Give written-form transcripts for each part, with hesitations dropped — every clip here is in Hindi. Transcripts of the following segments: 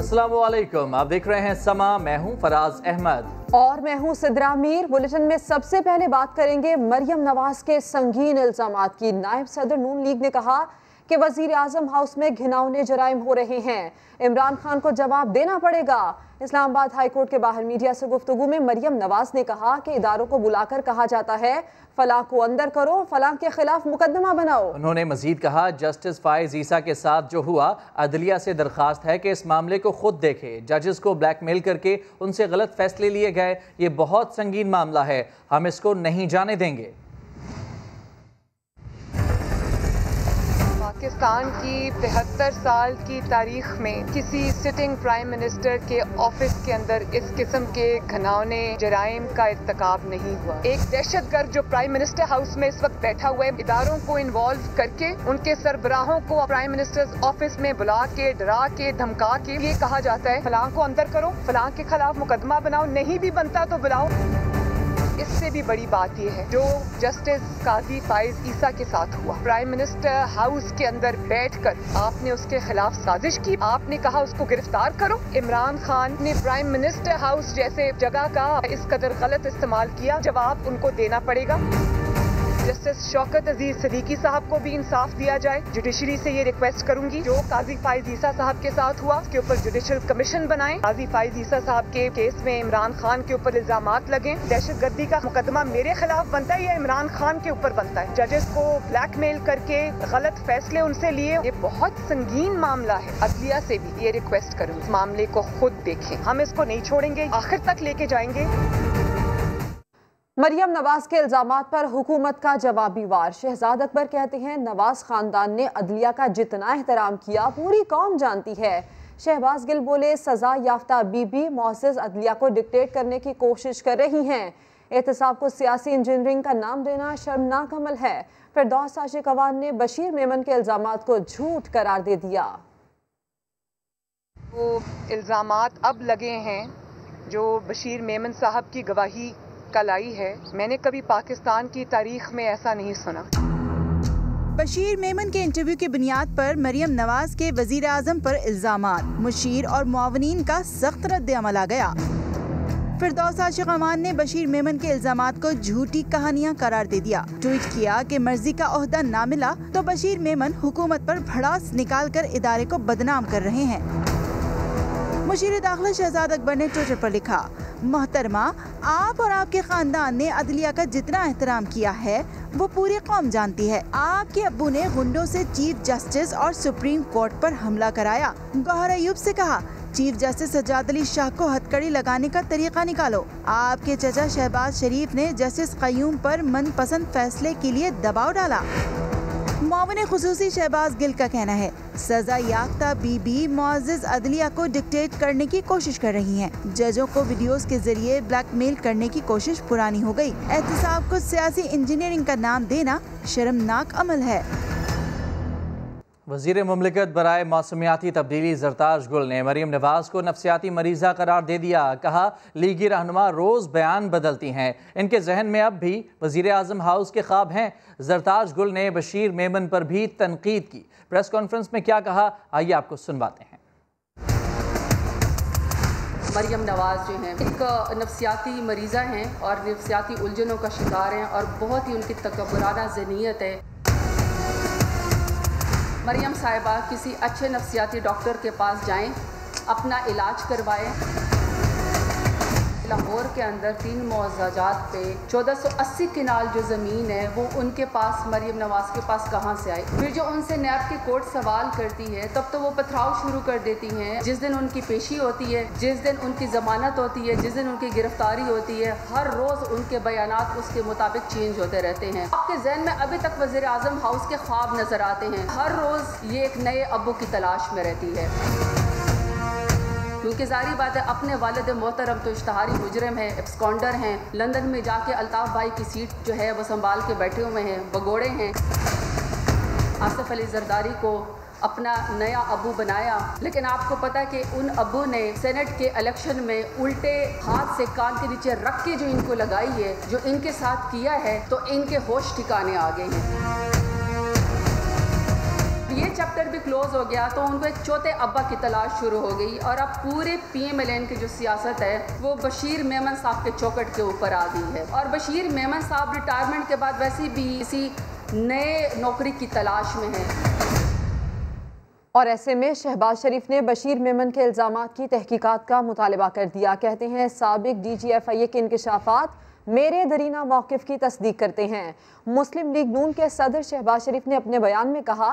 अस्सलाम वालेकुम, आप देख रहे हैं समा। मैं हूं फराज अहमद और मैं हूं सिद्रा मीर। बुलेटिन में सबसे पहले बात करेंगे मरियम नवाज के संगीन इल्जामात की। नायब सदर नून लीग ने कहा कि वजीर आजम हाउस में घिनौने जराइम हो रहे हैं, इमरान खान को जवाब देना पड़ेगा। इस्लामाबाद हाई कोर्ट के बाहर मीडिया से गुफ्तगू में मरियम नवाज ने कहा कि इदारों को बुलाकर कहा जाता है फलां को अंदर करो, फलां के खिलाफ मुकदमा बनाओ। उन्होंने मजीद कहा जस्टिस फाइज ईसा के साथ जो हुआ, अदलिया से दरखास्त है कि इस मामले को खुद देखे। जजेस को ब्लैकमेल करके उनसे गलत फैसले लिए गए, ये बहुत संगीन मामला है, हम इसको नहीं जाने देंगे। पाकिस्तान की 73 साल की तारीख में किसी सिटिंग प्राइम मिनिस्टर के ऑफिस के अंदर इस किस्म के घिनौने जराइम का इर्तिकाब नहीं हुआ। एक दहशतगर्द जो प्राइम मिनिस्टर हाउस में इस वक्त बैठा हुआ है, इदारों को इन्वॉल्व करके उनके सरबराहों को प्राइम मिनिस्टर ऑफिस में बुला के, डरा के, धमका के ये कहा जाता है फलां को अंदर करो, फलां के खिलाफ मुकदमा बनाओ, नहीं भी बनता तो बुलाओ। इससे भी बड़ी बात यह है जो जस्टिस काजी फाइज ईसा के साथ हुआ। प्राइम मिनिस्टर हाउस के अंदर बैठकर आपने उसके खिलाफ साजिश की, आपने कहा उसको गिरफ्तार करो। इमरान खान ने प्राइम मिनिस्टर हाउस जैसे जगह का इस कदर गलत इस्तेमाल किया, जवाब उनको देना पड़ेगा। जस्टिस शौकत अजीज सदीकी साहब को भी इंसाफ दिया जाए। जुडिशरी से ये रिक्वेस्ट करूंगी जो काजी फाइज ईसा साहब के साथ हुआ उसके ऊपर जुडिशल कमीशन बनाएं। काजी फाइज ईसा साहब के केस में इमरान खान के ऊपर इल्जामात लगे, दहशतगर्दी का मुकदमा मेरे खिलाफ बनता है या इमरान खान के ऊपर बनता है। जजेस को ब्लैकमेल करके गलत फैसले उनसे लिए, ये बहुत संगीन मामला है। अदलिया से भी ये रिक्वेस्ट करूंगी इस मामले को खुद देखें, हम इसको नहीं छोड़ेंगे, आखिर तक लेके जाएंगे। मरियम नवाज के इल्जामात पर हुकूमत का जवाबी वार। शहजाद अकबर कहते हैं नवाज खानदान ने अदलिया का जितना एहतराम किया पूरी कौम जानती है। शहबाज गिल बोले सजा याफ्ता बीबी मोअज़्ज़ज़ अदलिया को डिक्टेट करने की कोशिश कर रही हैं। एहतसाब को सियासी इंजीनियरिंग का नाम देना शर्मनाक अमल है। फिरदौस आशिक अवान ने बशीर मेमन के इल्जामात को झूठ करार दे दिया। वो इल्जामात अब लगे हैं जो बशीर मेमन साहब की गवाही कल आई है, मैंने कभी पाकिस्तान की तारीख में ऐसा नहीं सुना। बशीर मेमन के इंटरव्यू की बुनियाद पर मरियम नवाज के वजीर आजम पर इल्जामात, मुशीर और मुआवनीन का सख्त रद्द अमल आ गया। फिरदौस आशिक अवान ने बशीर मेमन के इल्जामात को झूठी कहानियां करार दे दिया। ट्वीट किया कि मर्जी का ओहदा ना मिला तो बशीर मेमन हुकूमत पर भड़ास निकाल कर इदारे को बदनाम कर रहे हैं। मुशीर दाखिला शहजाद अकबर ने ट्विटर पर लिखा, मोहतरमा आप और आपके खानदान ने अदलिया का जितना एहतराम किया है वो पूरी कौम जानती है। आपके अब्बू ने गुंडों से चीफ जस्टिस और सुप्रीम कोर्ट पर हमला कराया। गौहर अयूब से कहा चीफ जस्टिस सज्जाद अली शाह को हथकड़ी लगाने का तरीका निकालो। आपके चचा शहबाज शरीफ ने जस्टिस कयूम पर मनपसंद फैसले के लिए दबाव डाला। मुआविन खुसूसी शहबाज गिल का कहना है सजा याफ्ता बीबी मुअज़्ज़ज़ अदलिया को डिक्टेट करने की कोशिश कर रही हैं। जजों को वीडियोस के जरिए ब्लैकमेल करने की कोशिश पुरानी हो गई। एहतसाब को सियासी इंजीनियरिंग का नाम देना शर्मनाक अमल है। वज़ीर मुमलिकत बराए मौसमियाती तब्दीली ज़रताज गुल ने मरियम नवाज को नफ्सियाती मरीज़ा करार दे दिया। कहा लीगी रहनुमा रोज़ बयान बदलती हैं, इनके जहन में अब भी वज़ीर आज़म हाउस के ख्वाब हैं। ज़रताज गुल ने बशीर मेमन पर भी तनकीद की। प्रेस कॉन्फ्रेंस में क्या कहा, आइए आपको सुनवाते हैं। मरियम नवाज जो हैं एक नफ्सियाती मरीज़ा हैं और नफ्सियाती उलझनों का शिकार हैं और बहुत ही उनकी तकब्बुराना ज़हनियत है। मरियम साहिबा किसी अच्छे नफ्सियाती डॉक्टर के पास जाएं, अपना इलाज करवाएं। लाहौर के अंदर 3 मुआवजात पे 1480 किनाल जो ज़मीन है वो उनके पास मरियम नवाज के पास कहाँ से आई। फिर जो उनसे नैब की कोर्ट सवाल करती है तब तो वो पथराव शुरू कर देती हैं। जिस दिन उनकी पेशी होती है, जिस दिन उनकी ज़मानत होती है, जिस दिन उनकी गिरफ्तारी होती है, हर रोज़ उनके बयानात उसके मुताबिक चेंज होते रहते हैं। आपके जहन में अभी तक वज़ीर आज़म हाउस के ख्वाब नज़र आते हैं। हर रोज़ ये एक नए अब्बू की तलाश में रहती है, क्योंकि जारी बात है अपने वालिद मोहतरम तो इश्तहारी मुजरिम है, एब्सकॉन्डर हैं। लंदन में जाके अल्ताफ़ भाई की सीट जो है वो संभाल के बैठे हुए हैं, भगोड़े हैं। आसिफ अली जरदारी को अपना नया अबू बनाया, लेकिन आपको पता है कि उन अबू ने सेनेट के इलेक्शन में उल्टे हाथ से कान के नीचे रख के जो इनको लगाई है, जो इनके साथ किया है, तो इनके होश ठिकाने आ गए हैं। ये चैप्टर भी भी क्लोज हो गया तो उनको एक चौथे अब्बा की तलाश शुरू हो गई और अब पूरे PMLN की जो सियासत है वो बशीर मेमन साहब के चौखट के ऊपर आ गई है। और बशीर मेमन साहब रिटायरमेंट के बाद वैसे भी इसी नए नौकरी की तलाश में हैं। और ऐसे में शहबाज शरीफ ने बशीर मेमन के इल्ज़ामात की तहकीकात का मुतालबा कर दिया। कहते हैं साबिक DGFIA के इंकशाफात मेरे दरीना मौक़िफ़ की तस्दीक करते हैं। मुस्लिम लीग नून के सदर शहबाज शरीफ ने अपने बयान में कहा,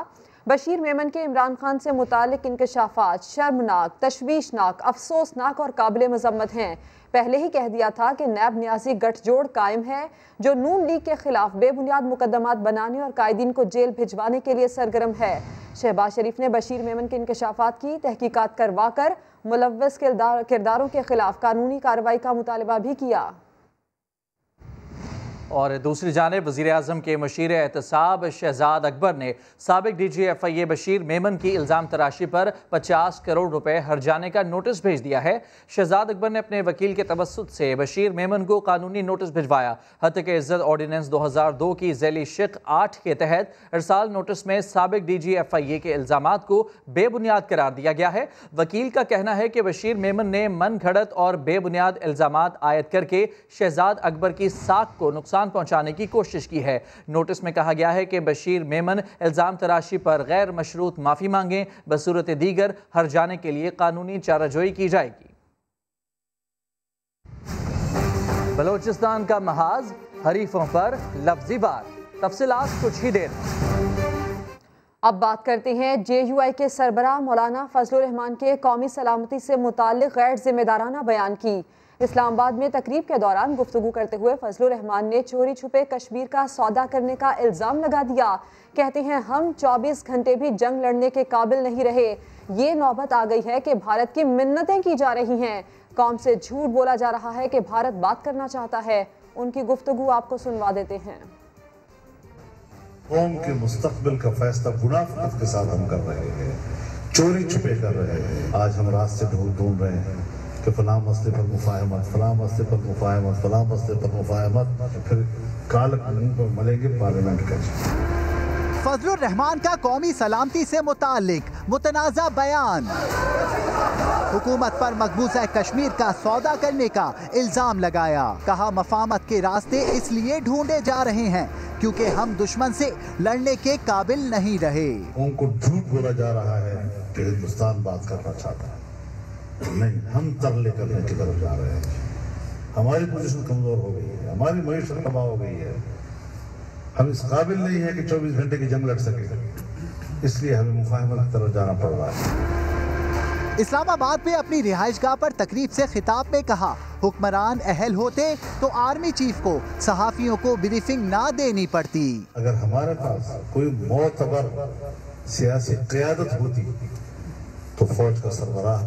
बशीर मेमन के इमरान खान से मुतालिक इंकशाफात शर्मनाक, तशवीशनाक, अफसोसनाक और काबिल मजम्मत हैं। पहले ही कह दिया था कि नैब न्यासी गठजोड़ कायम है जो नून लीग के खिलाफ बेबुनियाद मुकदमात बनाने और कायदीन को जेल भिजवाने के लिए सरगर्म है। शहबाज शरीफ ने बशीर मेमन के इंकशाफात की तहकीकात करवा कर मुलव्वस किरदारों के खिलाफ कानूनी कार्रवाई का मुतालबा भी किया। और दूसरी जानिब वज़ीर-ए-आज़म के मुशीर एहतसाब शहजाद अकबर ने साबिक DGFIA बशीर मेमन की इल्ज़ाम तराशी पर 50 करोड़ रुपए हर्जाने का नोटिस भेज दिया है। शहजाद अकबर ने अपने वकील के तवस्सुत से बशीर मेमन को कानूनी नोटिस भिजवाया। हत्या इज़्ज़त ऑर्डिनेंस 2002 की ज़ैली शिक 8 के तहत अरसाल नोटिस में साबिक DGFIA के इल्ज़ामात को बेबुनियाद करार दिया गया है। वकील का कहना है कि बशीर मेमन ने मन घड़त और बेबुनियाद इल्ज़ामात आयद करके शहजाद अकबर की साख को नुकसान पहुंचाने की कोशिश की है। नोटिस में कहा गया है कि बशीर मेमन इल्जाम तराशी पर गैर मशरूत माफी मांगे, बसूरत दीगर हर्जाने के लिए कानूनी चाराजोई की जाएगी। बलोचिस्तान का महाज हरीफों पर लफ्जी वार, तफसीलात कुछ ही देर। अब बात करते हैं JUI के सरबराह मौलाना फजलुर रहमान के कौमी सलामती से मुताल्लिक गैर जिम्मेदाराना बयान की। इस्लामाबाद में तकरीब के दौरान गुफ्तगू करते हुए फजलुर रहमान ने चोरी छुपे कश्मीर का सौदा करने का इल्ज़ाम लगा दिया। कहते हैं हम 24 घंटे भी जंग लड़ने के काबिल नहीं रहे। ये नौबत आ गई है कि भारत की मिन्नतें की जा रही हैं। कौम से झूठ बोला जा रहा है कि भारत बात करना चाहता है। उनकी गुफ्तगू आपको सुनवा देते हैं। कौम के मुस्तकबिल का फैसला मुनाफिकत के साथ हम कर रहे हैं, चोरी छुपे कर रहे हैं। आज हम रास्ते ढूंढ रहे हैं कि फलां मसले पर मुफाहमत, फलां मसले पर मुफाहमत, फलां मसले पर मुफाहमत, फिर काल कानून पर मलेंगे पार्लियामेंट का। फजलुर रहमान का कौमी सलामती से मुतालिक मुतनाज़ा बयान, हुकूमत पर मकबूजा कश्मीर का सौदा करने का इल्ज़ाम लगाया। कहा मफाहमत के रास्ते इसलिए ढूंढे जा रहे हैं क्योंकि हम दुश्मन से लड़ने के काबिल नहीं रहे। उनको झूठ बोला जा रहा है कि हिंदुस्तान बात करना चाहता है, नहीं, हम तरले करने की तरफ जा रहे हैं। हमारी पोजीशन कमजोर हो गई है, हमारी मईशत तबाह हो गई है। हम इस काबिल नहीं है कि 24 घंटे की जंग लड़ सके, इसलिए हमें मुफाहमत की तरफ जाना पड़ रहा है। इस्लामाबाद में अपनी रिहाइशगाह पर तकरीब से खिताब में कहा, हुक्मरान अहल होते तो आर्मी चीफ को सहाफियों को ब्रीफिंग ना देनी पड़ती। अगर हमारे पास कोई मोतबर सियासी क़यादत होती तो फौज का सरबराह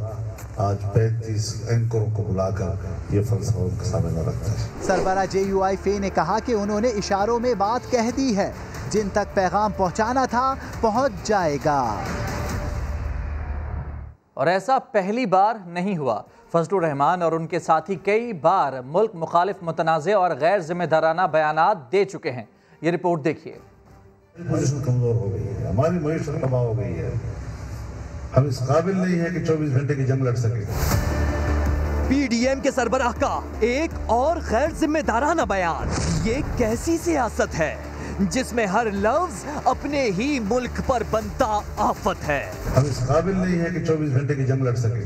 आज 35 एंकरों को बुलाकर ये फलसफा उनके सामने न रखता है। सरबराह JUI फे ने कहा कि उन्होंने इशारों में बात कह दी है, जिन तक पैगाम पहुंचाना था पहुंच जाएगा। और ऐसा पहली बार नहीं हुआ। फजलुर रहमान और उनके साथी कई बार मुल्क मुखालिफ मुतनाज़े और गैर जिम्मेदाराना बयानात दे चुके हैं। ये रिपोर्ट देखिए। पोजीशन कमजोर हो गई है, हमारी मईशत तबाह हो गई है। हम इस काबिल नहीं है कि 24 घंटे की जंग लड़ सके। PDM के सरबराह का एक और गैर जिम्मेदाराना बयान। ये कैसी सियासत है जिसमें हर लफ्ज अपने ही मुल्क पर बनता आफत है। हम इस काबिल नहीं है कि 24 घंटे की जंग लड़ सके।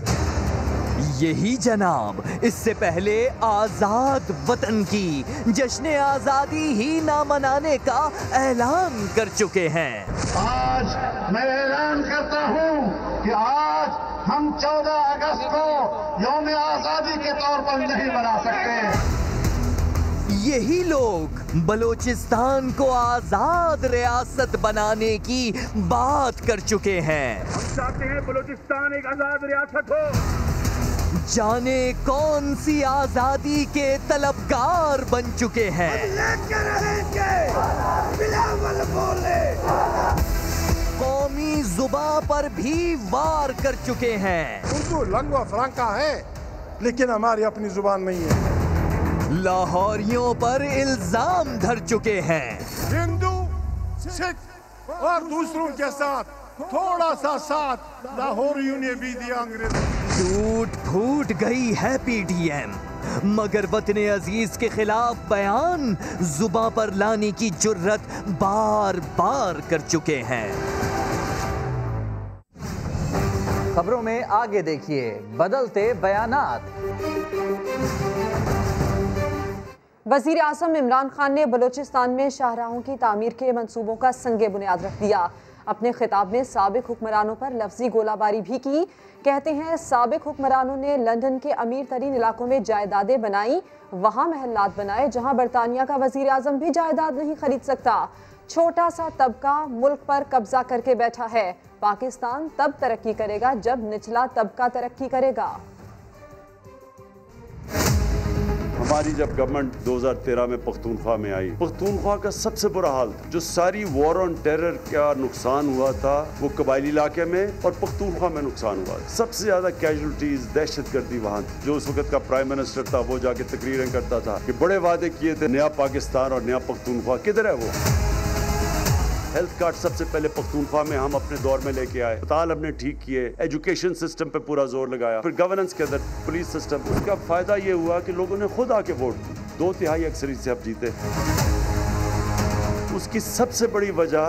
यही जनाब इससे पहले आजाद वतन की जश्न आजादी ही ना मनाने का ऐलान कर चुके हैं। आज मैं ऐलान करता हूं कि आज हम 14 अगस्त को यौम आजादी के तौर पर नहीं मना सकते। यही लोग बलोचिस्तान को आजाद रियासत बनाने की बात कर चुके हैं। हम चाहते हैं बलोचिस्तान एक आजाद रियासत हो। जाने कौन सी आजादी के तलबगार बन चुके हैं। कौमी जुबा पर भी वार कर चुके हैं। उर्दू लंगवा फ्रांका है लेकिन हमारी अपनी जुबान नहीं है। लाहौरियों पर इल्जाम धर चुके हैं। हिंदू, सिख और दूसरों के साथ थोड़ा सा साथ लाहौरियों ने भी दिया अंग्रेजों। टूट फूट गई है पीडीएम, मगर वतने अजीज के खिलाफ बयान जुबां पर लाने की जुर्रत बार बार कर चुके हैं। खबरों में आगे देखिए, बदलते बयानात। वजीर आज़म इमरान खान ने बलूचिस्तान में शाहराहों की तामीर के मंसूबों का संगे बुनियाद रख दिया। अपने खिताब में साबिक हुक्मरानों पर लफ्जी गोलाबारी भी की। कहते हैं साबिक हुक्मरानों ने लंदन के अमीर तरीन इलाकों में जायदादें बनाई, वहाँ महल्लात बनाए जहाँ बरतानिया का वजीर आज़म भी जायदाद नहीं खरीद सकता। छोटा सा तबका मुल्क पर कब्जा करके बैठा है। पाकिस्तान तब तरक्की करेगा जब निचला तबका तरक्की करेगा। हमारी जब गवर्नमेंट 2013 में पख्तूनख्वा में आई, पख्तूनख्वा का सबसे बुरा हाल था। जो सारी वॉर ऑन टेरर का नुकसान हुआ था वो कबायली इलाके में और पख्तूनख्वा में नुकसान हुआ। सबसे ज्यादा कैजुअल्टीज दहशतगर्दी वहाँ थी। जो उस वक्त का प्राइम मिनिस्टर था वो जाके तकरीरें करता था कि बड़े वादे किए थे, नया पाकिस्तान और नया पख्तूनख्वा, किधर है वो? हेल्थ कार्ड सबसे पहले पख्तूनख्वा में हम अपने दौर में लेके आए, अस्पताल हमने ठीक किए, एजुकेशन सिस्टम पे पूरा जोर लगाया, फिर गवर्नेंस के अंदर पुलिस सिस्टम। उसका फायदा ये हुआ कि लोगों ने खुद आके वोट दी, 2/3 अक्सरियत से अब जीते। उसकी सबसे बड़ी वजह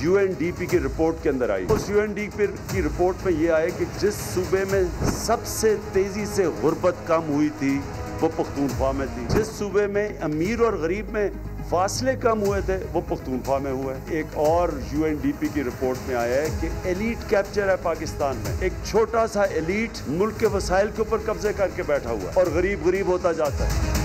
UNDP की रिपोर्ट के अंदर आई। उस UNDP की रिपोर्ट में ये आया कि जिस सूबे में सबसे तेजी से गुर्बत कम हुई थी वो पख्तूनख्वा में थी। जिस सूबे में अमीर और गरीब में फासले कम हुए थे वो पख्तूनख्वा में हुए। एक और UNDP की रिपोर्ट में आया है कि एलीट कैप्चर है पाकिस्तान में। एक छोटा सा एलीट मुल्क के वसाइल के ऊपर कब्जे करके बैठा हुआ है और गरीब गरीब होता जाता है।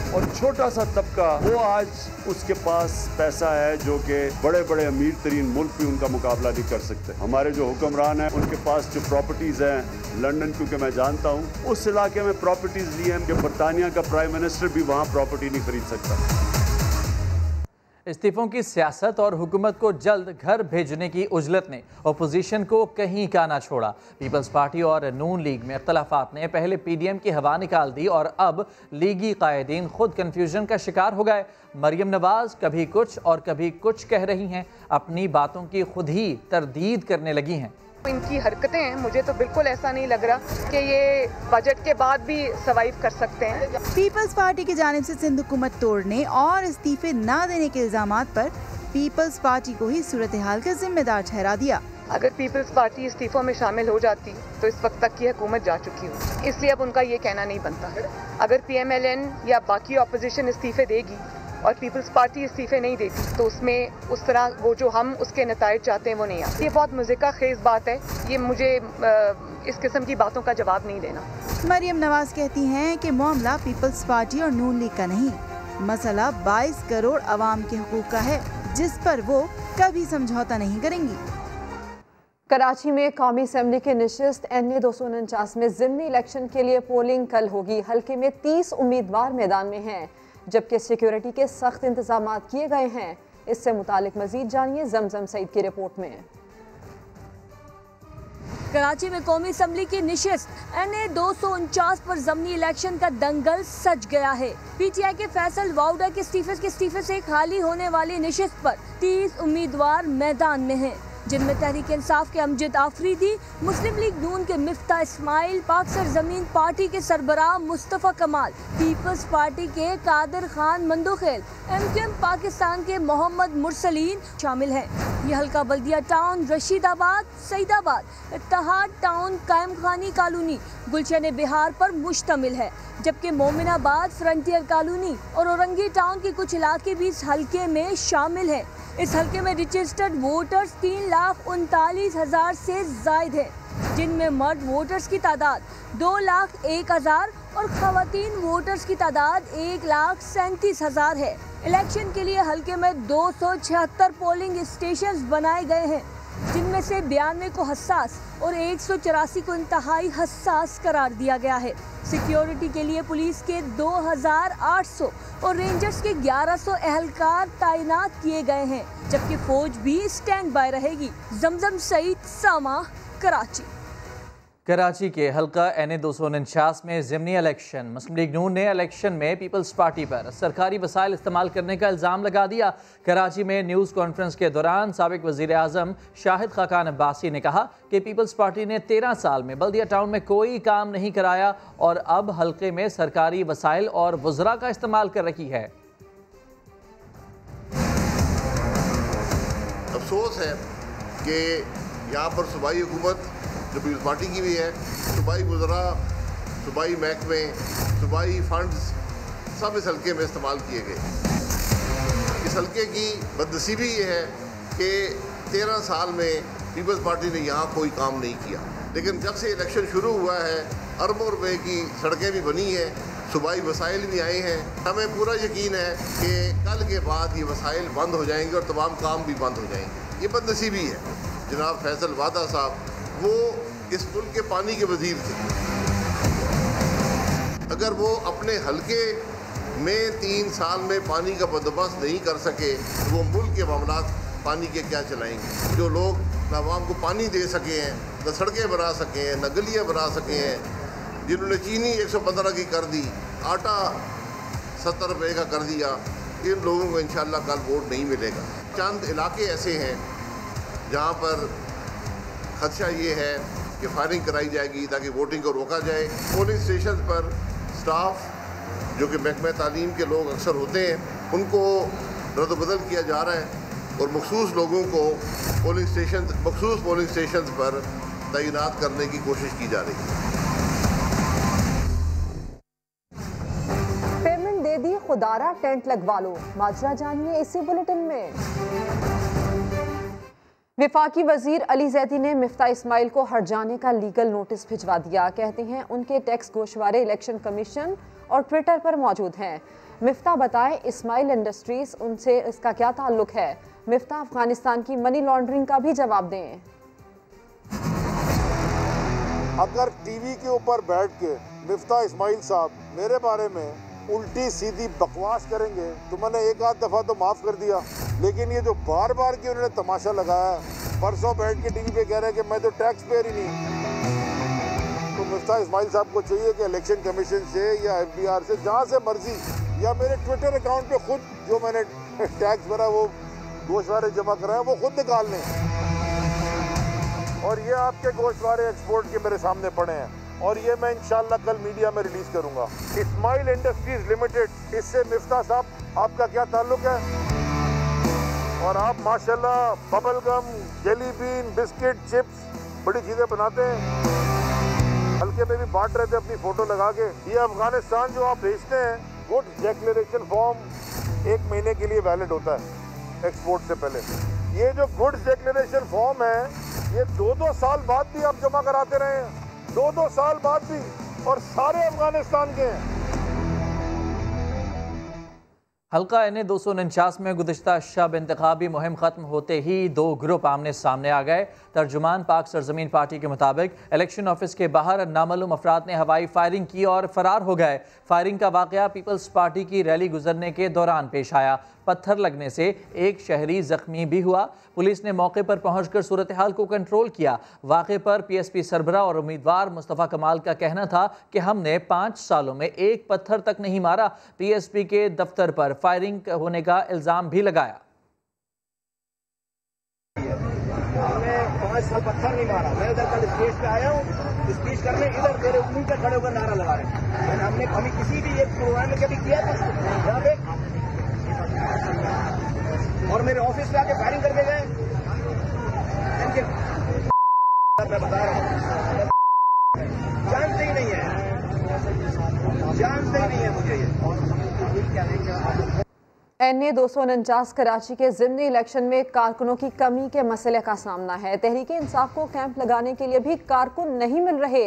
और छोटा सा तबका वो आज उसके पास पैसा है जो कि बड़े बड़े अमीर तरीन मुल्क भी उनका मुकाबला नहीं कर सकते। हमारे जो हुक्मरान हैं उनके पास जो प्रॉपर्टीज हैं लंदन, क्योंकि मैं जानता हूँ उस इलाके में प्रॉपर्टीज ली हैं कि बरतानिया का प्राइम मिनिस्टर भी वहाँ प्रॉपर्टी नहीं खरीद सकता। इस्तीफों की सियासत और हुकूमत को जल्द घर भेजने की उजलत ने अपोजिशन को कहीं का ना छोड़ा। पीपल्स पार्टी और नून लीग में इख्तलाफात ने पहले PDM की हवा निकाल दी और अब लीगी कायदीन खुद कन्फ्यूजन का शिकार हो गए। मरियम नवाज कभी कुछ और कभी कुछ कह रही हैं, अपनी बातों की खुद ही तरदीद करने लगी हैं। इनकी हरकतें हैं, मुझे तो बिल्कुल ऐसा नहीं लग रहा कि ये बजट के बाद भी सर्वाइव कर सकते हैं। पीपल्स पार्टी की जानिब से सिंध हुकूमत तोड़ने और इस्तीफे न देने के इल्जामात पर पीपल्स पार्टी को ही सूरत हाल का जिम्मेदार ठहरा दिया। अगर पीपल्स पार्टी इस्तीफों में शामिल हो जाती तो इस वक्त तक की हुकूमत जा चुकी हो, इसलिए अब उनका ये कहना नहीं बनता। अगर PMLN या बाकी अपोजिशन इस्तीफे देगी और पीपल्स पार्टी इस्तीफे नहीं देती तो उसमें उस तरह वो जो हम उसके नतायज चाहते हैं वो नहीं आते। ये बहुत मुज़िका खेज बात है, ये मुझे इस किस्म की बातों का जवाब नहीं देना। मरियम नवाज कहती हैं कि मामला पीपल्स पार्टी और नून लीग का नहीं, मसला 22 करोड़ अवाम के हुकूक का है जिस पर वो कभी समझौता नहीं करेंगी। कराची में कौमी असेंबली की नशिस्त NA 249 में ज़िमनी इलेक्शन के लिए पोलिंग कल होगी। हल्के में 30 उम्मीदवार मैदान में हैं, जबकि सिक्योरिटी के सख्त इंतजाम किए गए हैं। इससे मुतालिक मजीद जानिए जमजम सईद की रिपोर्ट में। कराची में कौमी असेंबली की निशिस्त NA 249 पर ज़मनी इलेक्शन का दंगल सज गया है। PTI के फैसल वाउडा के इस्तीफे से खाली होने वाली निशिस्त पर 30 उम्मीदवार मैदान में हैं, जिनमें तहरीक इंसाफ के अमजद आफरीदी, मुस्लिम लीग नून के मिफ्ता इस्माइल, पाक सरजमीन पार्टी के सरबराह मुस्तफ़ा कमाल, पीपल्स पार्टी के कादर खान मंदोखेल, MQM पाकिस्तान के मोहम्मद मुरसलीन शामिल हैं। ये हल्का बल्दिया टाउन, रशीदाबाद, सईदाबाद, इत्तेहाद टाउन, कायम खानी कॉलोनी, गुलशन बिहार पर मुश्तमिल है, जबकि मोमिनाबाद, फ्रंटियर कॉलोनी और औरंगी टाउन के कुछ इलाके भी इस हल्के में शामिल हैं। इस हल्के में रजिस्टर्ड वोटर्स 3,39,000 से जायद है, जिनमें मर्द वोटर्स की तादाद 2,01,000 और खवातीन वोटर्स की तादाद 1,37,000 है। इलेक्शन के लिए हल्के में 276 पोलिंग स्टेशन बनाए गए हैं, जिनमें से 92 को हसास और 184 को इंतहाई हसास करार दिया गया है। सिक्योरिटी के लिए पुलिस के 2,800 और रेंजर्स के 1,100 एहलकार तैनात किए गए हैं, जबकि फौज भी स्टैंड बाय रहेगी। जमजम सईद, सामा, कराची। कराची के हल्का NA 249 में ज़िमनी इलेक्शन। मुस्लिम लीग नून ने इलेक्शन में पीपल्स पार्टी पर सरकारी वसाइल इस्तेमाल करने का इल्ज़ाम लगा दिया। कराची में न्यूज़ कॉन्फ्रेंस के दौरान साबिक वज़ीर आज़म शाहिद खाकान अब्बासी ने कहा कि पीपल्स पार्टी ने 13 साल में बल्दिया टाउन में कोई काम नहीं कराया और अब हल्के में सरकारी वसाइल और वज़रा का इस्तेमाल कर रही है। अफसोस है कि यहाँ पर सूबाई हुकूमत जो पीपल्स पार्टी की भी है, सूबाई वज़रा, सूबाई महकमे, सूबाई फंड्स सब इस हल्के में इस्तेमाल किए गए। इस हल्के की बदनसीबी ये है कि 13 साल में पीपल्स पार्टी ने यहाँ कोई काम नहीं किया, लेकिन जब से इलेक्शन शुरू हुआ है अरबों रुपए की सड़कें भी बनी हैं, सूबाई वसाइल भी आए हैं। हमें पूरा यकीन है कि कल के बाद ये वसाइल बंद हो जाएंगे और तमाम काम भी बंद हो जाएंगे। ये बदनसीबी है। जनाब फैसल वादा साहब वो इस मुल्क के पानी के वजीर थे। अगर वो अपने हल्के में 3 साल में पानी का बंदोबस्त नहीं कर सके तो वो मुल्क के मामलात पानी के क्या चलाएंगे। जो लोग न आवाम को पानी दे सके हैं, न सड़कें बना सके हैं, न गलियाँ बना सके हैं, जिन्होंने चीनी 115 की कर दी, आटा 70 रुपये का कर दिया, इन लोगों को इंशाअल्लाह कल वोट नहीं मिलेगा। चंद इलाके ऐसे हैं जहाँ पर खदशा ये है कि फायरिंग कराई जाएगी ताकि वोटिंग को रोका जाए। पोलिंग स्टेशन पर स्टाफ जो कि महकमा तालीम के लोग अक्सर होते हैं उनको रद्द-बदल किया जा रहा है और मखसूस लोगों को मखसूस पोलिंग स्टेशन पर तैनात करने की कोशिश की जा रही है। पेमेंट दे दी, खुदारा टेंट लगवा लो। माजरा जानिए इसी बुलेटिन में। विफाकी वजीर अली जैदी ने मिफ्ता इस्माइल को हट जाने का लीगल नोटिस भिजवा दिया। कहते हैं उनके टैक्स गोशवारे इलेक्शन कमीशन और ट्विटर पर मौजूद हैं। मिफ्ता बताए इस्माइल इंडस्ट्रीज उनसे इसका क्या ताल्लुक है। मिफ्ता अफगानिस्तान की मनी लॉन्ड्रिंग का भी जवाब दें। अगर टीवी के ऊपर बैठ के मिफ्ता इस्माइल साहब मेरे बारे में उल्टी सीधी बकवास करेंगे तो मैंने एक आध दफ़ा तो माफ़ कर दिया, लेकिन ये जो बार बार के उन्होंने तमाशा लगाया, परसों बैठ के टीवी पे कह रहे हैं कि मैं तो टैक्स पेयर ही नहीं। तो मिफ्ता इस्माइल साहब को चाहिए कि इलेक्शन कमीशन से या FBR से जहाँ से मर्जी या मेरे ट्विटर अकाउंट पे खुद जो मैंने टैक्स भरा वो गोशवारे जमा कराए वो खुद निकाल लें। और ये आपके गोशवारे एक्सपोर्ट के मेरे सामने पड़े हैं और ये मैं इंशाल्लाह कल मीडिया में रिलीज करूंगा। इस्माइल इंडस्ट्रीज लिमिटेड, इससे मिफ्ता साहब आपका क्या ताल्लुक है? और आप माशाल्लाह bubble gum, jelly bean, biscuit, chips बड़ी चीजें बनाते हैं। हल्के में भी बांट रहे थे अपनी फोटो लगा के। ये अफगानिस्तान जो आप भेजते हैं गुड्स डिक्लेरेशन फॉर्म 1 महीने के लिए वैलिड होता है एक्सपोर्ट से पहले। ये जो गुड्स डिक्लेरेशन फॉर्म है ये 2-2 साल बाद भी आप जमा कराते रहे हैं, 2-2 साल बाद भी, और सारे अफगानिस्तान के हैं। हल्का NA 249 में गुज़िश्ता शब इंतखाबी मुहिम ख़त्म होते ही 2 ग्रुप आमने सामने आ गए। तर्जुमान पाक सरजमीन पार्टी के मुताबिक इलेक्शन ऑफिस के बाहर नामालूम अफराद ने हवाई फायरिंग की और फरार हो गए। फायरिंग का वाक़या पीपल्स पार्टी की रैली गुजरने के दौरान पेश आया। पत्थर लगने से एक शहरी जख्मी भी हुआ। पुलिस ने मौके पर पहुंचकर सूरत हाल को कंट्रोल किया। वाक़े पर PSP सरबरा और उम्मीदवार मुस्तफ़ा कमाल का कहना था कि हमने 5 सालों में एक पत्थर तक नहीं मारा। PSP के दफ्तर पर फायरिंग होने का इल्ज़ाम भी लगाया। हमने 5 साल पत्थर नहीं मारा। मैं इधर कल स्टेज पे आया हूँ, स्पीच करने, इधर मेरे मुंह पे खड़े होकर नारा लगा रहे हैं। हमने कभी किसी भी एक प्रोग्राम में कभी किया था यहाँ पे, और मेरे ऑफिस पे आके फायरिंग करके गए। मैं बता रहा हूँ, जानते ही नहीं है, जानते ही नहीं है मुझे ये। NA 249 कराची के ज़िमनी इलेक्शन में कारकुनों की कमी के मसले का सामना है। तहरीक इंसाफ को कैंप लगाने के लिए भी कारकुन नहीं मिल रहे।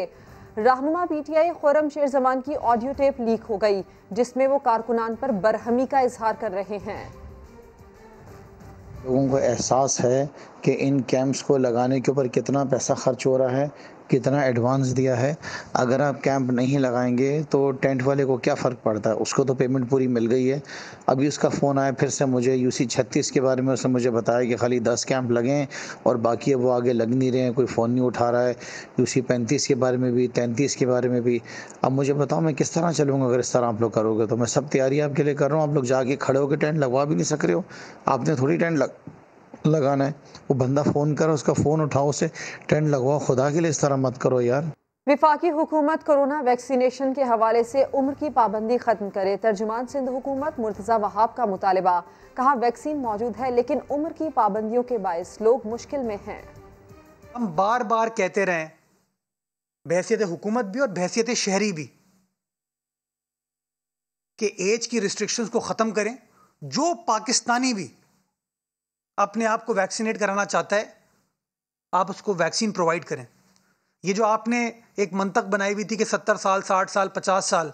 रहनुमा PTI खुर्रम शेर जमान की ऑडियो टेप लीक हो गई जिसमें वो कारकुनान पर बरहमी का इजहार कर रहे हैं। लोगों को एहसास है कि इन कैंप्स को लगाने के ऊपर कितना पैसा खर्च हो रहा है, कितना एडवांस दिया है। अगर आप कैंप नहीं लगाएंगे तो टेंट वाले को क्या फ़र्क पड़ता है, उसको तो पेमेंट पूरी मिल गई है। अभी उसका फ़ोन आया फिर से मुझे UC 36 के बारे में, उसने मुझे बताया कि खाली 10 कैंप लगे हैं और बाकी वो आगे लग नहीं रहे हैं, कोई फ़ोन नहीं उठा रहा है। UC 35 के बारे में भी, 33 के बारे में भी। अब मुझे बताओ मैं किस तरह चलूँगा अगर इस तरह आप लोग करोगे तो। मैं सब तैयारी आपके लिए कर रहा हूँ, आप लोग जाके खड़े होकर टेंट लगवा भी नहीं सक रहे हो। आपने थोड़ी टेंट लगाना है, वो बंदा फ़ोन करो, उसका फ़ोन उठाओ, उसे टेंट लगवाओ। खुदा के लिए इस तरह मत करो यार। विफाकी हुकूमत कोरोना वैक्सीनेशन के हवाले से उम्र की पाबंदी खत्म करे। तर्जुमान सिंध हुकूमत मुर्तज़ा वहाब का मुतालिबा। कहा वैक्सीन मौजूद है लेकिन उम्र की पाबंदियों के बायस लोग मुश्किल में हैं। हम बार बार कहते रहे बहैसियत हुकूमत भी और बहैसियत शहरी भी कि एज की रिस्ट्रिक्शंस को ख़त्म करें। जो पाकिस्तानी भी अपने आप को वैक्सीनेट कराना चाहता है आप उसको वैक्सीन प्रोवाइड करें। ये जो आपने एक मंतक बनाई हुई थी कि 70 साल 60 साल 50 साल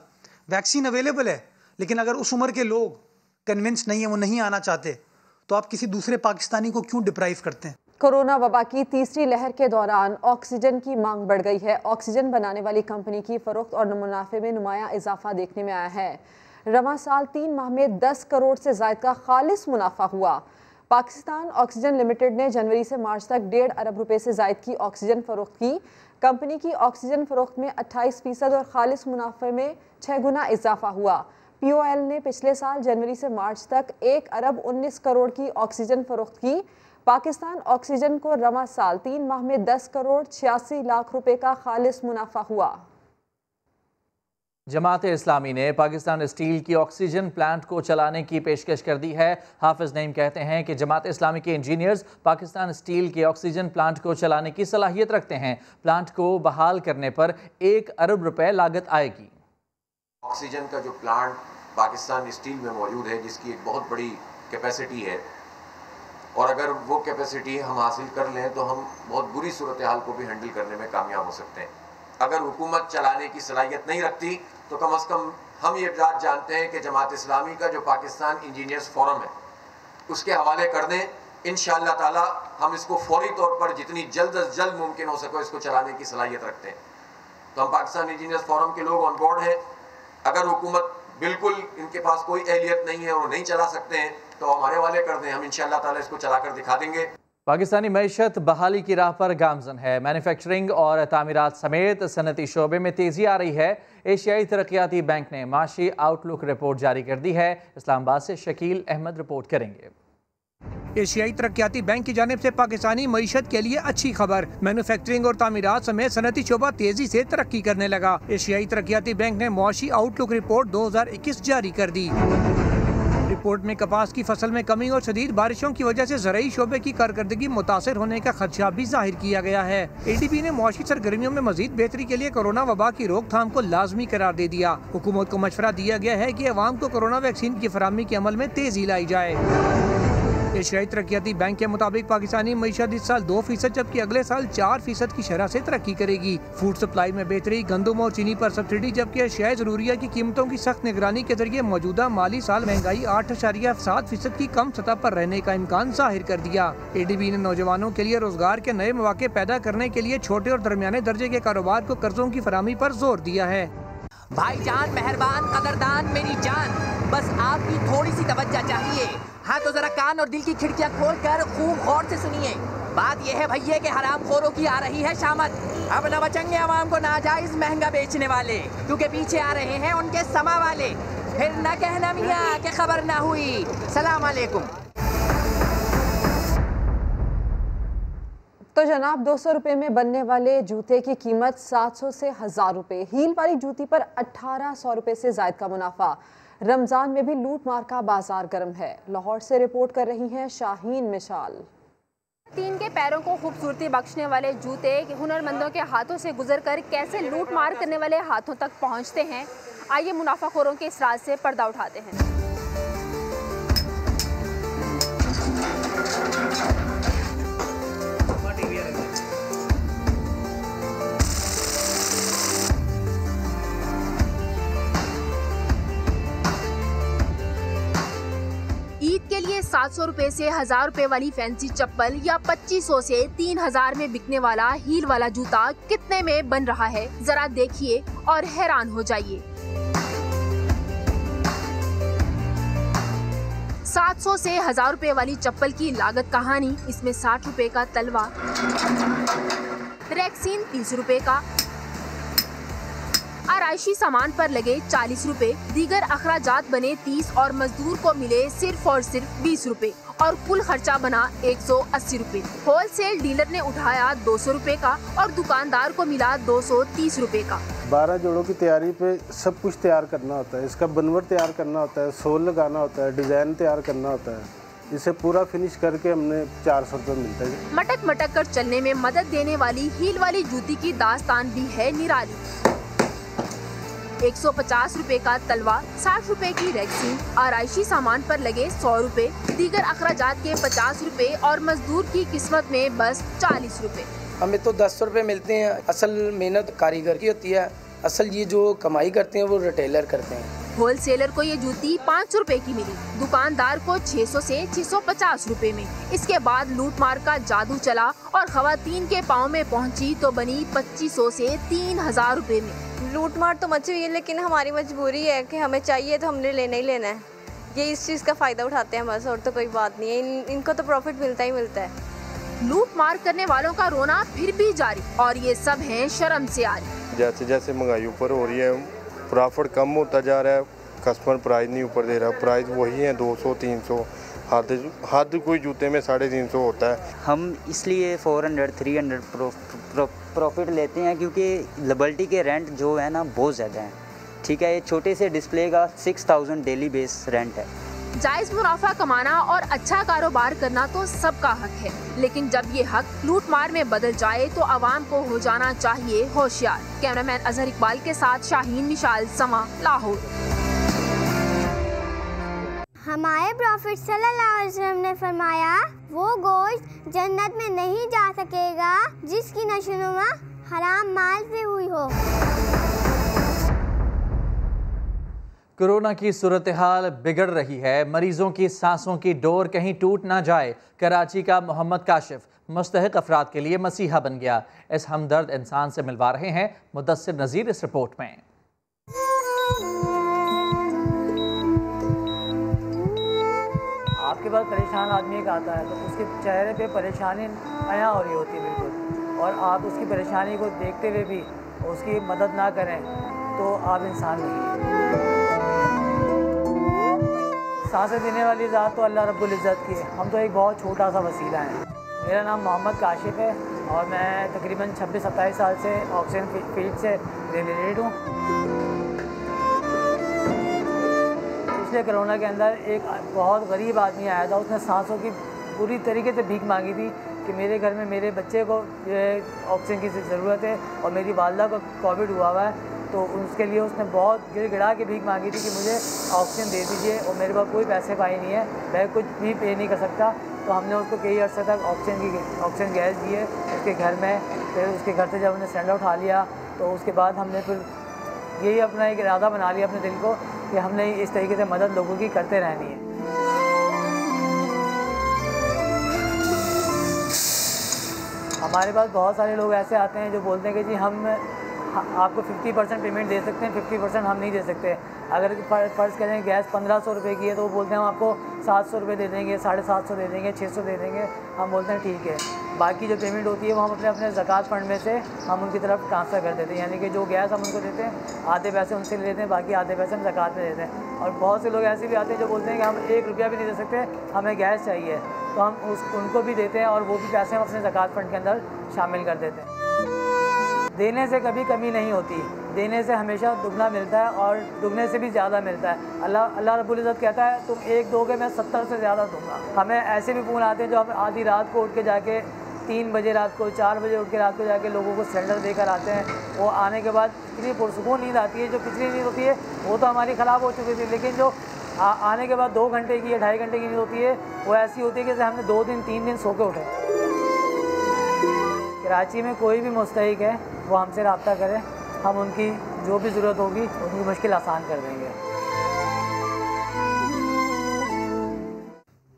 वैक्सीन अवेलेबल है, लेकिन अगर उस उम्र के लोग कन्विंस नहीं है, वो नहीं आना चाहते, तो आप किसी दूसरे पाकिस्तानी को क्यों डिप्राइव करते हैं। कोरोना वबा की तीसरी लहर के दौरान ऑक्सीजन की मांग बढ़ गई है। ऑक्सीजन बनाने वाली कंपनी की फरोख्त और मुनाफे में नुमाया इजाफा देखने में आया है। रवां साल 3 माह में 10 करोड़ से ज़ायद का खालिस मुनाफा हुआ। पाकिस्तान ऑक्सीजन लिमिटेड ने जनवरी से मार्च तक 1.5 अरब रुपए से ज़ायद की ऑक्सीजन फरोख्त की। कंपनी की ऑक्सीजन फरोख्त में 28% और खालिस मुनाफे में 6 गुना इजाफा हुआ। POL ने पिछले साल जनवरी से मार्च तक 1 अरब 19 करोड़ की ऑक्सीजन फरोख्त की। पाकिस्तान ऑक्सीजन को रवां साल 3 माह में 10 करोड़ 86 लाख रुपए का खालिस मुनाफा हुआ। जमात इस्लामी ने पाकिस्तान स्टील की ऑक्सीजन प्लांट को चलाने की पेशकश कर दी है। हाफिज नईम कहते हैं कि जमात इस्लामी के इंजीनियर्स पाकिस्तान स्टील के ऑक्सीजन प्लांट को चलाने की सलाहियत रखते हैं। प्लांट को बहाल करने पर 1 अरब रुपए लागत आएगी। ऑक्सीजन का जो प्लांट पाकिस्तान स्टील में मौजूद है, जिसकी एक बहुत बड़ी कैपेसिटी है, और अगर वो कैपेसिटी हम हासिल कर लें तो हम बहुत बुरी सूरत हाल को भी हैंडल करने में कामयाब हो सकते हैं। अगर हुकूमत चलाने की सलाहियत नहीं रखती तो कम से कम हम ये बात जानते हैं कि जमात इस्लामी का जो पाकिस्तान इंजीनियर्स फोरम है उसके हवाले कर दें। इंशाअल्लाह ताला हम इसको फौरी तौर पर जितनी जल्द अज जल्द मुमकिन हो सके इसको चलाने की सलाहियत रखते हैं। तो हम पाकिस्तान इंजीनियर्स फोरम के लोग ऑन बोर्ड हैं। अगर हुकूमत बिल्कुल इनके पास कोई एहलियत नहीं है और नहीं चला सकते हैं तो हमारे हवाले कर दें, हम इंशाअल्लाह ताला इसको चलाकर दिखा देंगे। पाकिस्तानी मईशत बहाली की राह पर गामजन है। मैन्युफैक्चरिंग और तामीरात समेत सनती शोबे में तेज़ी आ रही है। एशियाई तरक्याती बैंक ने माशी आउटलुक रिपोर्ट जारी कर दी है। इस्लामाबाद से शकील अहमद रिपोर्ट करेंगे। एशियाई तरक्याती बैंक की जानिब से पाकिस्तानी मईशत के लिए अच्छी खबर। मैन्युफैक्चरिंग और तामीरात समेत सनती शोबा तेजी से तरक्की करने लगा। एशियाई तरक्याती बैंक ने माशी आउटलुक रिपोर्ट 2021 जारी कर दी। रिपोर्ट में कपास की फसल में कमी और शदीद बारिशों की वजह से ज़राई शोबे की कारकर्दगी मुतासर होने का खदशा भी जाहिर किया गया है। ADB ने मुआशी सरगर्मियों में मजीद बेहतरी के लिए कोरोना वबा की रोकथाम को लाजमी करार दे दिया। हुकूमत को मशवरा दिया गया है कि अवाम को कोरोना वैक्सीन की फराहमी के अमल में तेजी लाई जाए। एशियाई तरक्याती बैंक के मुताबिक पाकिस्तानी मईशत इस साल 2% जबकि अगले साल 4% की शरह से तरक्की करेगी। फूड सप्लाई में बेहतरी, गंदम और चीनी पर सब्सिडी, जबकि अशियाए ज़रूरिया की कीमतों की सख्त निगरानी के जरिए मौजूदा माली साल महंगाई 8.7% की कम सतह पर रहने का इम्कान जाहिर कर दिया। ADB ने नौजवानों के लिए रोजगार के नए मौके पैदा करने के लिए छोटे और दरमियाने दर्जे के कारोबार को कर्जों की फराहमी पर जोर दिया है। भाईजान, मेहरबान, कदरदान, मेरी जान, बस आपकी थोड़ी सी तवज्जो चाहिए। हाँ तो जरा कान और दिल की खिड़कियां खोलकर खूब गौर से सुनिए। बात यह है भैया कि हरामखोरों की आ रही है शामत। अब न बचेंगे आवाम को नाजायज महंगा बेचने वाले, क्योंकि पीछे आ रहे हैं उनके समा वाले। फिर न कहना मियाँ कि खबर ना हुई। सलाम अलैकुम। तो जनाब 200 रुपये में बनने वाले जूते की कीमत 700 से 1000 रुपये। हील वाली जूती पर 1800 रुपये से जायद का मुनाफा। रमजान में भी लूट मार का बाजार गर्म है। लाहौर से रिपोर्ट कर रही हैं शाहीन मिशाल। तीन के पैरों को खूबसूरती बख्शने वाले जूते हुनरमंदों के हाथों से गुजरकर कैसे लूट मार करने वाले हाथों तक पहुंचते हैं, आइए मुनाफाखोरों के इस राज से पर्दा उठाते हैं। ईद के लिए 700 500 रुपए से 1000 रुपए वाली फैंसी चप्पल या 2500 से 3000 में बिकने वाला हील वाला जूता कितने में बन रहा है, जरा देखिए और हैरान हो जाइए। 700 से 1000 रुपए वाली चप्पल की लागत कहानी, इसमें 60 रुपए का तलवा, रैक्सीन 30 रुपए का, आराइशी सामान पर लगे 40 रुपए, दीगर अखराजात बने 30 और मजदूर को मिले सिर्फ और सिर्फ 20 रुपए और कुल खर्चा बना 180 रुपए। होलसेल डीलर ने उठाया 200 रुपए का और दुकानदार को मिला 230 रुपए का। 12 जोड़ों की तैयारी पे सब कुछ तैयार करना होता है, इसका बनवर तैयार करना होता है, सोल लगाना होता है, डिजाइन तैयार करना होता है, इसे पूरा फिनिश करके हमने 400 रुपए मिलता है। मटक मटक कर चलने में मदद देने वाली हील वाली जूती की दास्तान भी है निराली। 150 रुपए का तलवा, 60 रुपए की रैक्सीन, आराइशी सामान पर लगे 100 रुपए, दीगर अखराजात के 50 रुपए और मजदूर की किस्मत में बस 40 रुपए। हमें तो 10 रुपए मिलते हैं। असल मेहनत कारीगर की होती है, असल ये जो कमाई करते हैं वो रिटेलर करते हैं। होलसेलर को ये जूती 500 रुपए की मिली, दुकानदार को 600 से 650 रुपए में। इसके बाद लूटमार का जादू चला और खवातीन के पाँव में पहुंची तो बनी 2500 से 3000 रुपए में। लूटमार तो मची हुई है, लेकिन हमारी मजबूरी है कि हमें चाहिए तो हमने लेना ही लेना है। ये इस चीज़ का फ़ायदा उठाते हैं बस, और तो कोई बात नहीं है। इनको तो प्रॉफिट मिलता ही मिलता है। लूट मार करने वालों का रोना फिर भी जारी, और ये सब हैं शर्म से आरी। जैसे जैसे महंगाई ऊपर हो रही है, प्रॉफिट कम होता जा रहा है, कस्टमर प्राइस नहीं ऊपर दे रहा, प्राइस वही है 200 300, हद कोई जूते में 350 होता है। हम इसलिए 400 300 प्रॉफिट लेते हैं क्योंकि लिबर्टी के रेंट जो है ना बहुत ज़्यादा है। ठीक है, ये छोटे से डिस्प्ले का 6000 डेली बेस रेंट है। जायज मुनाफा कमाना और अच्छा कारोबार करना तो सबका हक है, लेकिन जब ये हक लूट मार में बदल जाए तो आवाम को हो जाना चाहिए होशियार। कैमरामैन अजहर इकबाल के साथ शाहीन मिशाल, समा, लाहौर। हमारे प्रॉफिट सल्लल्लाहु अलैहि वसल्लम ने फरमाया, वो गोश्त जन्नत में नहीं जा सकेगा जिसकी नशोनुमा हराम माल से हुई हो। कोरोना की सूरत हाल बिगड़ रही है, मरीजों की सांसों की डोर कहीं टूट ना जाए। कराची का मोहम्मद काशिफ मुस्तहिक अफराद के लिए मसीहा बन गया। इस हमदर्द इंसान से मिलवा रहे हैं मुदस्सिर नज़ीर इस रिपोर्ट में। आपके पास परेशान आदमी का आता है तो उसके चेहरे पे परेशानी आया हो रही होती है बिल्कुल, और आप उसकी परेशानी को देखते हुए भी उसकी मदद ना करें तो आप इंसान नहीं। सांसें देने वाली ज़ात तो अल्लाह रब्बुल इज़्ज़त की है, हम तो एक बहुत छोटा सा वसीला है। मेरा नाम मोहम्मद काशिफ है और मैं तकरीबन 26-27 साल से ऑक्सीजन फील्ड से रिलेटेड हूँ। पिछले कोरोना के अंदर एक बहुत गरीब आदमी आया था, उसने सांसों की पूरी तरीके से भीख मांगी थी कि मेरे घर में मेरे बच्चे को ऑक्सीजन की ज़रूरत है और मेरी वालदा को कोविड हुआ है, तो उसके लिए उसने बहुत गिड़गिड़ा के भीख मांगी थी कि मुझे ऑक्सीजन दे दीजिए, और मेरे पास कोई पैसे पाए नहीं है, मैं कुछ भी पे नहीं कर सकता। तो हमने उसको कई अर्से तक ऑक्सीजन गैस दिए उसके घर में। फिर उसके घर से जब हमने सिलेंडर उठा लिया तो उसके बाद हमने फिर यही अपना एक इरादा बना लिया अपने दिल को कि हमने इस तरीके से मदद लोगों की करते रहनी है। हमारे पास बहुत सारे लोग ऐसे आते हैं जो बोलते हैं कि जी हम आपको 50% पेमेंट दे सकते हैं, 50% हम नहीं दे सकते। अगर फ़र्ज़ करें गैस 1500 रुपये की है तो वो बोलते हैं हम आपको 700 रुपये दे देंगे, 750 दे देंगे, 600 दे देंगे। हम बोलते हैं ठीक है। बाकी जो पेमेंट होती है वो हम अपने ज़कात फ़ंड में से हम उनकी तरफ ट्रांसफ़र कर देते हैं, यानी कि जो गैस हम उनको देते हैं आधे पैसे उनसे ले लेते हैं, बाकी आधे पैसे हम ज़कात में देते हैं। और बहुत से लोग ऐसे भी आते हैं जो बोलते हैं कि हम 1 रुपया भी नहीं दे सकते, हमें गैस चाहिए, तो हम उनको भी देते हैं और वो भी पैसे हम अपने ज़कात फ़ंड के अंदर शामिल कर देते हैं। देने से कभी कमी नहीं होती, देने से हमेशा दुगना मिलता है और दुगने से भी ज़्यादा मिलता है। अल्लाह रब्बुल इज़्ज़त कहता है तुम 1 दोगे मैं 70 से ज़्यादा दूंगा। हमें ऐसे भी फ़ोन आते हैं जो हम आधी रात को उठ के जाके 3 बजे रात को 4 बजे उठ के रात को जाके लोगों को सिलेंडर देकर आते हैं। वो आने के बाद इतनी पुरसुकून नींद आती है, जो पिछली नींद होती है वो तो हमारी ख़राब हो चुकी थी, लेकिन जो आने के बाद 2 घंटे की या 2.5 घंटे की नींद होती है वो ऐसी होती है कि जैसे हमने 2 दिन 3 दिन सो के उठे। कराची में कोई भी मुस्तहिक है वो हमसे रब्ता करें, हम उनकी जो भी ज़रूरत होगी उनकी मुश्किल आसान कर देंगे।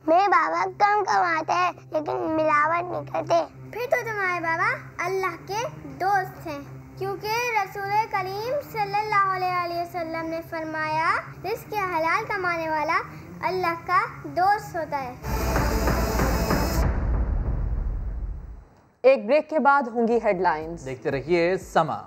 मेरे बाबा लेकिन मिलावट नहीं करते। फिर तो तुम्हारे बाबा अल्लाह के दोस्त हैं, क्योंकि रसूल करीम सल्लल्लाहु अलैहि वसल्लम ने फरमाया रिज़्क़ हलाल कमाने वाला अल्लाह का दोस्त होता है। एक ब्रेक के बाद होंगी हेडलाइंस। देखते रहिए समा।